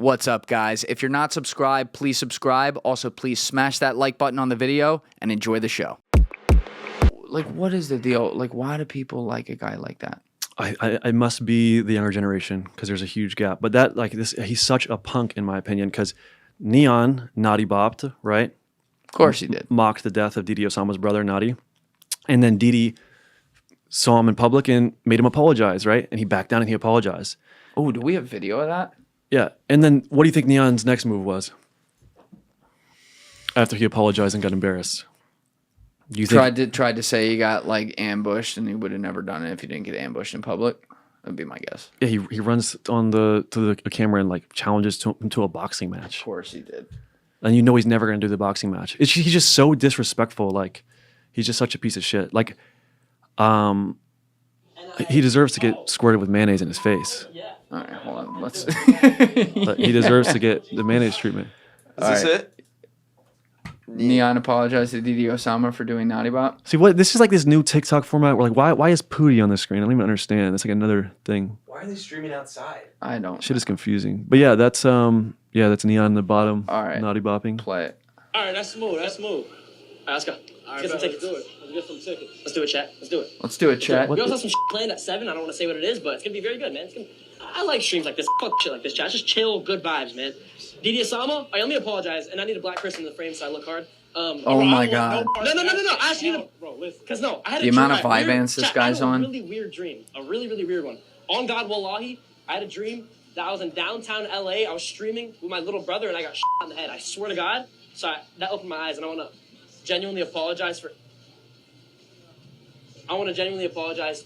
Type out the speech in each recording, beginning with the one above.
What's up, guys? If you're not subscribed, please subscribe. Also, please smash that like button on the video and enjoy the show. Like, what is the deal? Like, why do people like a guy like that? I must be the younger generation because there's a huge gap. But that, like, he's such a punk in my opinion because Neon naughty bopped, right? Of course he did. Mocked the death of Didi Osama's brother, Naughty. And then Didi saw him in public and made him apologize, right? And he backed down and he apologized. Oh, do we have video of that? Yeah. And then what do you think Neon's next move was? After he apologized and got embarrassed. You think Tried to say he got like ambushed and he would have never done it if he didn't get ambushed in public? That'd be my guess. Yeah, he runs on to the camera and like challenges him to a boxing match. Of course he did. And you know he's never going to do the boxing match. He's just so disrespectful. Like, he's just such a piece of shit. Like, he deserves to get squirted with mayonnaise in his face. All right, hold on. Let's. He deserves to get the mayonnaise treatment. Is this it? Neon apologized to Didi Osama for doing Naughty Bop. See, what this is like this new TikTok format where like why is Pootie on the screen? I don't even understand. It's like another thing. Why are they streaming outside? I don't. Shit is confusing. But yeah, that's Neon in the bottom. All right. Naughty bopping. Play it. All right, that's smooth. That's smooth. All right, let's go. Let's get some tickets. Let's get some tickets. Let's do it, chat. Let's do it. Let's do it, chat. We also have some shit planned at 7. I don't want to say what it is, but it's gonna be very good, man. I like streams like this. Fuck shit like this, chat. It's just chill, good vibes, man. Didi Osama. All right, let me apologize, and I need a black person in the frame so I look hard. Oh my god. No. I asked you to, bro. Listen, because no, I had the a amount of dream. Vyvanse this guy's on. A really weird dream. A really weird one. On God, wallahi, I had a dream that I was in downtown LA. I was streaming with my little brother, and I got shot in the head. I swear to God. So that opened my eyes, and I want to genuinely apologize to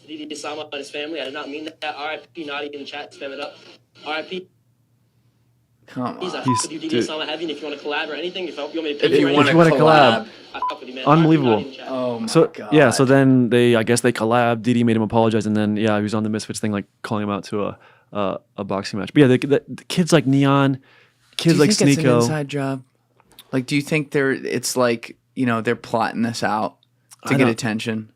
Didi Osama and his family. I did not mean that. R.I.P. Naughty in the chat. Spam it up. R.I.P. Come on. I fuck with you, Didi Osama Heavy, and if you want to collab or anything, if you want me to pay If you want to collab. I fuck with you, man. Unbelievable. Oh my god. Yeah, so then I guess they collabed. Didi made him apologize, and then yeah, he was on the Misfits thing, like calling him out to a boxing match. But yeah, the kids like Neon, kids like Do you think it's an Sneo. inside job? Like, do you think it's like, you know, they're plotting this out to get attention?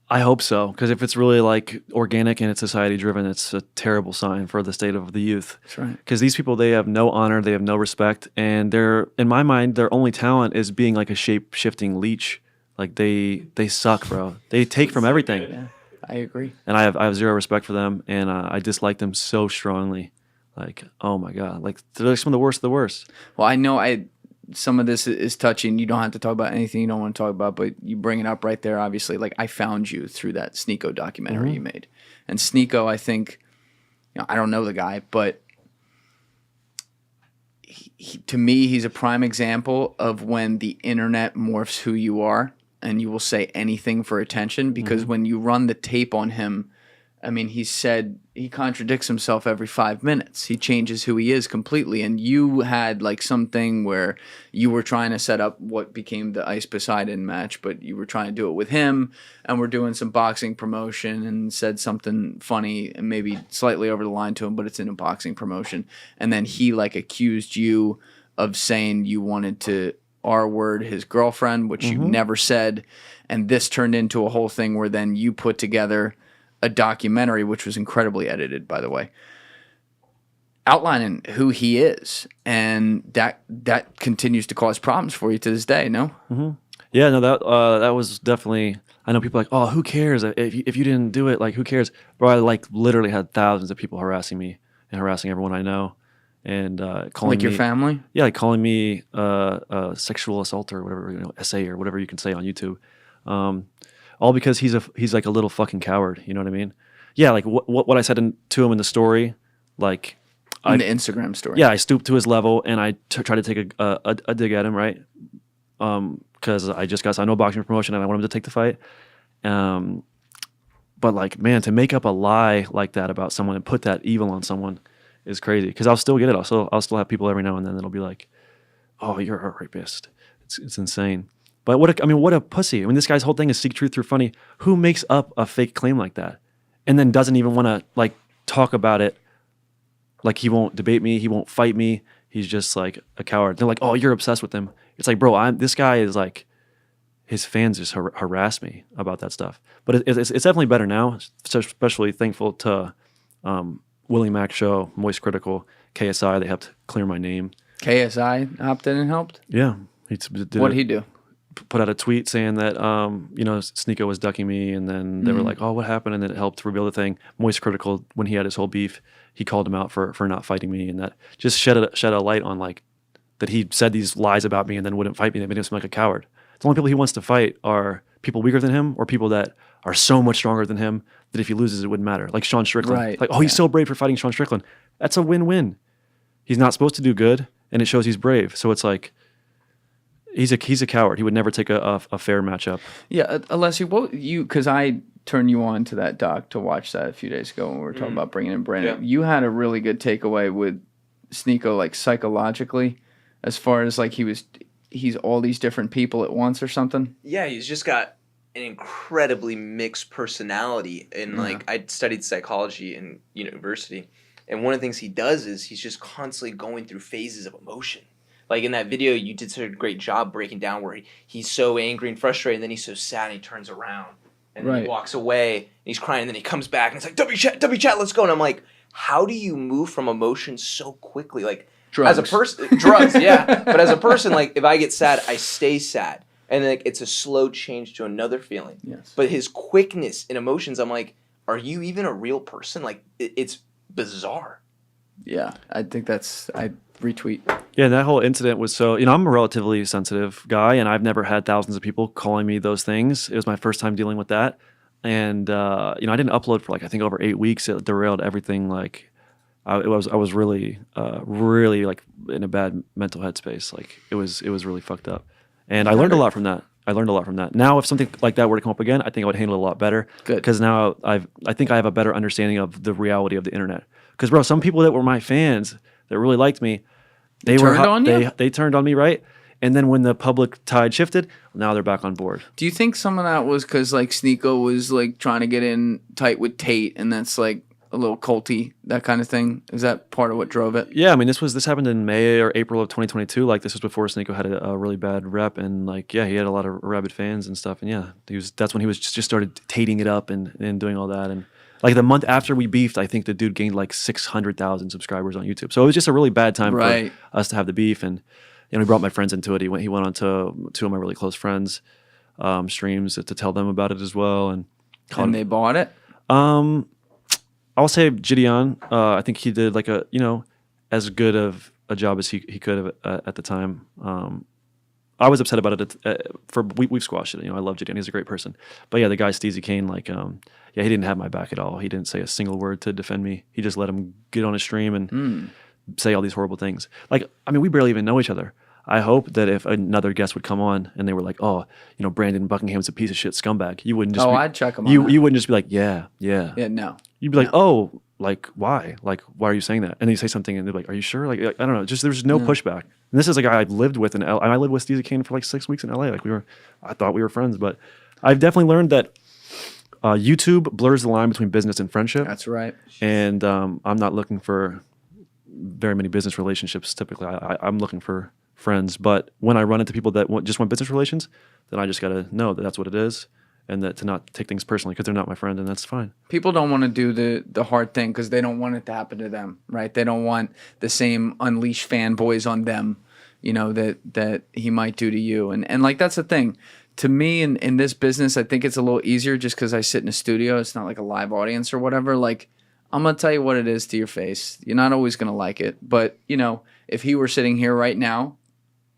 I hope so, because if it's really like organic and it's society driven, it's a terrible sign for the state of the youth. That's right. Because these people, they have no honor, they have no respect, and in my mind, their only talent is being like a shape shifting leech. Like they suck, bro. They take from everything. Yeah, I agree. And I have zero respect for them, and I dislike them so strongly. Like, oh my god, like they're like some of the worst of the worst. Well, I know some of this is touching. You don't have to talk about anything you don't want to talk about, but you bring it up right there, obviously. Like, I found you through that Sneo documentary you made. And Sneo, I think, you know, I don't know the guy, but to me, he's a prime example of when the internet morphs who you are and you will say anything for attention. Because when you run the tape on him, I mean, he contradicts himself every 5 minutes. He changes who he is completely. And you had like something where you were trying to set up what became the Ice Poseidon match, but you were trying to do it with him, and we're doing some boxing promotion and said something funny and maybe slightly over the line to him, but it's in a boxing promotion. And then he like accused you of saying you wanted to R-word his girlfriend, which you never said. And this turned into a whole thing where then you put together a documentary, which was incredibly edited, by the way, outlining who he is, and that continues to cause problems for you to this day. No, Yeah, no, that was definitely. I know people are like, oh, who cares if you didn't do it? Like, who cares, bro? I like literally had thousands of people harassing me and harassing everyone I know, and calling like your family. Yeah, like calling me a sexual assaulter or whatever, you know, essay or whatever you can say on YouTube. All because he's like a little fucking coward. You know what I mean? Yeah, like what I said to him in the story, like In the Instagram story. Yeah, I stooped to his level and I tried to take a dig at him, right? Because I just got signed to a boxing promotion and I want him to take the fight. But like, man, to make up a lie like that about someone and put that evil on someone is crazy. Because I'll still get it. I'll still have people every now and then that'll be like, "Oh, you're a rapist." It's insane. But what a pussy. I mean, this guy's whole thing is seek truth through funny. Who makes up a fake claim like that and then doesn't even want to like talk about it? Like, he won't debate me, he won't fight me. He's just like a coward. They're like, "Oh, you're obsessed with him." It's like, bro, this guy is like, his fans just harass me about that stuff. But it's definitely better now. So especially thankful to Willie Mac Show, Moist Critical, KSI. They helped clear my name. KSI hopped in and helped. Yeah, What'd he do? Put out a tweet saying that Sneo was ducking me, and then they were like, "Oh, what happened?" And then it helped reveal the thing. Moist Critical, when he had his whole beef, he called him out for not fighting me, and that just shed a light on like that he said these lies about me and then wouldn't fight me. They made him seem like a coward. The only people he wants to fight are people weaker than him or people that are so much stronger than him that if he loses, it wouldn't matter. Like Sean Strickland. Right. Like, he's so brave for fighting Sean Strickland. That's a win-win. He's not supposed to do good, and it shows he's brave. So it's like, he's a coward. He would never take a fair matchup. Yeah, Alessi, because I turned you on to that doc to watch that a few days ago when we were talking about bringing in Brandon. Yeah. You had a really good takeaway with Sneo, like psychologically, as far as like he's all these different people at once or something. Yeah, he's just got an incredibly mixed personality. And like, I studied psychology in university, and one of the things he does is he's just constantly going through phases of emotion. Like in that video, you did such a great job breaking down where he's so angry and frustrated, and then he's so sad, and he turns around, and then he walks away, and he's crying, and then he comes back, and it's like, W chat, let's go. And I'm like, how do you move from emotion so quickly? Like, Drugs. as a person, drugs, yeah. But as a person, like, if I get sad, I stay sad. And like, it's a slow change to another feeling. Yes. But his quickness in emotions, I'm like, are you even a real person? Like, it's bizarre. Yeah, I think I retweet. Yeah, and that whole incident was so, I'm a relatively sensitive guy, and I've never had thousands of people calling me those things. It was my first time dealing with that. And, I didn't upload for like, I think over 8 weeks. It derailed everything. Like, I was really, really like in a bad mental headspace. Like, it was really fucked up. And I learned a lot from that. Now, if something like that were to come up again, I think I would handle it a lot better. Good. Because now I think I have a better understanding of the reality of the internet. Because, bro, some people that were my fans that really liked me, they turned on you? They turned on me, right? And then when the public tide shifted, now they're back on board. Do you think some of that was because like Sneo was like trying to get in tight with Tate, and that's like a little culty, that kind of thing? Is that part of what drove it? Yeah, I mean, this happened in May or April of 2022. Like, this was before Sneo had a really bad rep, and like, yeah, he had a lot of rabid fans and stuff. And yeah, that's when he was just started tating it up and doing all that. And like the month after we beefed, I think the dude gained like 600,000 subscribers on YouTube. So it was just a really bad time for us to have the beef. And he brought my friends into it. He went on to two of my really close friends' streams to tell them about it as well. And they bought it. I'll say Julian. I think he did like as good of a job as he could have at the time. I was upset about it. We've squashed it. I love Julian. He's a great person. But yeah, the guy Steezy Kane, like, he didn't have my back at all. He didn't say a single word to defend me. He just let him get on his stream and say all these horrible things. Like, I mean, we barely even know each other. I hope that if another guest would come on and they were like, "Oh, Brandon Buckingham's a piece of shit scumbag," you wouldn't just. I'd check him. You wouldn't just be like, "Yeah." Yeah, no. You'd be like, "Oh, like why? Like why are you saying that?" And then you say something, and they're like, "Are you sure?" Like I don't know. Just there's no pushback. And this is a guy I've lived with in LA. I lived with Steezy Kane for like 6 weeks in LA. Like I thought we were friends, but I've definitely learned that YouTube blurs the line between business and friendship. That's right. And I'm not looking for very many business relationships. Typically, I'm looking for friends. But when I run into people that just want business relations, then I just got to know that that's what it is, and that to not take things personally because they're not my friend, and that's fine. People don't want to do the hard thing because they don't want it to happen to them, right? They don't want the same unleashed fanboys on them, that he might do to you. And like, that's the thing. To me, in this business, I think it's a little easier just because I sit in a studio. It's not like a live audience or whatever. Like, I'm going to tell you what it is to your face. You're not always going to like it. But, if he were sitting here right now,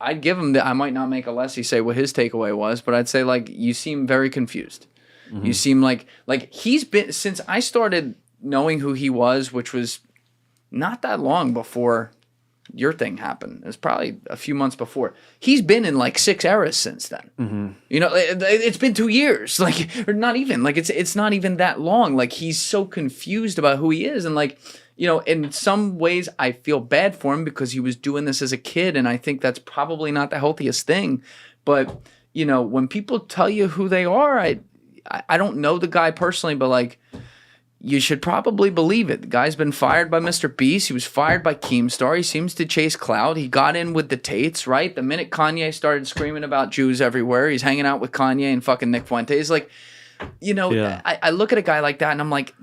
I'd give him I might not make Alessi say what his takeaway was, but I'd say, like, you seem very confused. Mm-hmm. You seem like he's been, since I started knowing who he was, which was not that long before your thing happened. It was probably a few months before. He's been in like 6 eras since then. Mm-hmm. It's been 2 years, like, or not even, like, it's not even that long. Like, he's so confused about who he is. And like, in some ways I feel bad for him because he was doing this as a kid. And I think that's probably not the healthiest thing. But, when people tell you who they are, I don't know the guy personally, but like, you should probably believe it. The guy's been fired by Mr. Beast. He was fired by Keemstar. He seems to chase clout. He got in with the Tates, right? The minute Kanye started screaming about Jews everywhere, he's hanging out with Kanye and fucking Nick Fuentes. Like, I look at a guy like that and I'm like,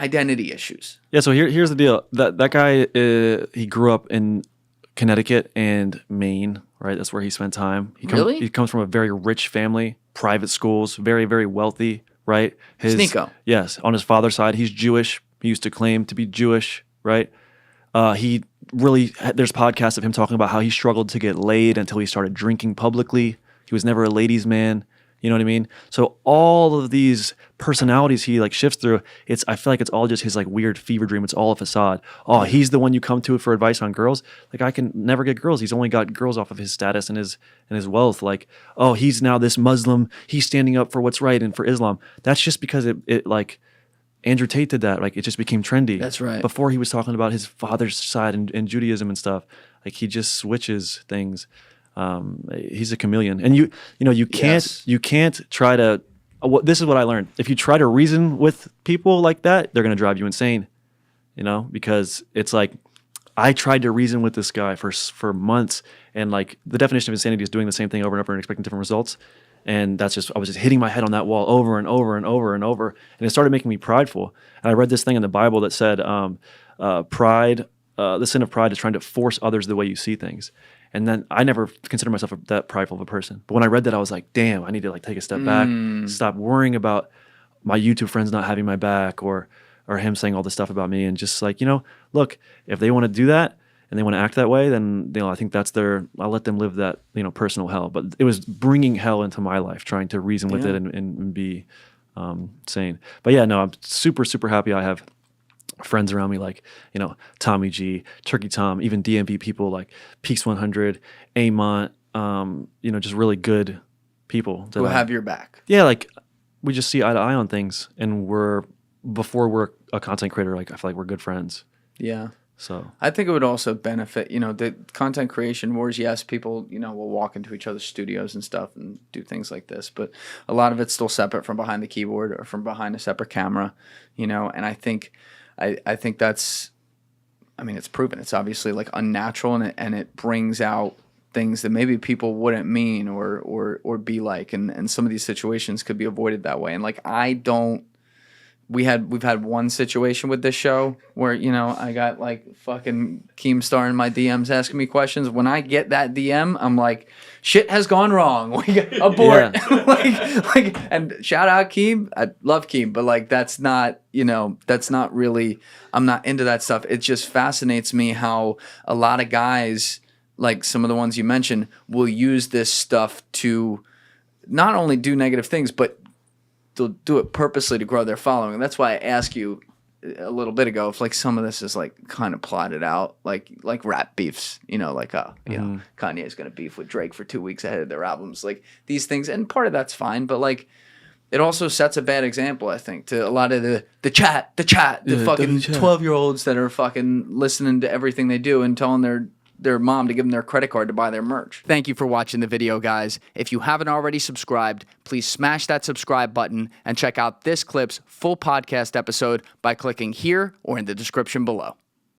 identity issues. Yeah, so here's the deal. That guy, he grew up in Connecticut and Maine, right? That's where he spent time. Really? He comes from a very rich family, private schools, very, very wealthy, right? Sneo. Yes, on his father's side, he's Jewish. He used to claim to be Jewish, right? He really, there's podcasts of him talking about how he struggled to get laid until he started drinking publicly. He was never a ladies' man. You know what I mean? So all of these personalities he like shifts through, I feel like it's all just his like weird fever dream. It's all a facade. Oh, he's the one you come to for advice on girls. Like I can never get girls. He's only got girls off of his status and his wealth. Like, oh, he's now this Muslim. He's standing up for what's right and for Islam. That's just because it like Andrew Tate did that. Like it just became trendy. That's right. Before he was talking about his father's side and Judaism and stuff. Like he just switches things. He's a chameleon, and you can't try to. This is what I learned. If you try to reason with people like that, they're going to drive you insane. Because it's like I tried to reason with this guy for months, and like the definition of insanity is doing the same thing over and over and expecting different results. And I was just hitting my head on that wall over and over and over and over, and it started making me prideful. And I read this thing in the Bible that said, pride, the sin of pride is trying to force others the way you see things. And then I never considered myself that prideful of a person. But when I read that, I was like, damn, I need to like take a step back, stop worrying about my YouTube friends not having my back or him saying all this stuff about me. And just like, look, if they want to do that and they want to act that way, then, I think I'll let them live that, personal hell. But it was bringing hell into my life, trying to reason with it and be sane. But yeah, no, I'm super, super happy I have friends around me like, Tommy G, Turkey Tom, even DMV people like Peaks 100, Amont, just really good people. Who have your back. Yeah, like we just see eye to eye on things, and before we're a content creator, like I feel like we're good friends. Yeah. So I think it would also benefit, the content creation wars. Yes, people, will walk into each other's studios and stuff and do things like this, but a lot of it's still separate from behind the keyboard or from behind a separate camera, and I think that's, it's proven. It's obviously like unnatural, and it brings out things that maybe people wouldn't mean or be like, and some of these situations could be avoided that way. And like we've had one situation with this show where I got like fucking Keemstar in my DMs asking me questions. When I get that DM, I'm like, shit has gone wrong. We got abort. like, and shout out Keem. I love Keem, but like that's not really. I'm not into that stuff. It just fascinates me how a lot of guys, like some of the ones you mentioned, will use this stuff to not only do negative things, but they'll do it purposely to grow their following. And that's why I asked you a little bit ago if like some of this is like kind of plotted out, like rap beefs, Kanye's gonna beef with Drake for 2 weeks ahead of their albums, like these things. And part of that's fine, but like it also sets a bad example, I think, to a lot of the chat, the fucking 12-year-olds that are fucking listening to everything they do and telling their mom to give them their credit card to buy their merch. Thank you for watching the video, guys. If you haven't already subscribed, please smash that subscribe button and check out this clip's full podcast episode by clicking here or in the description below.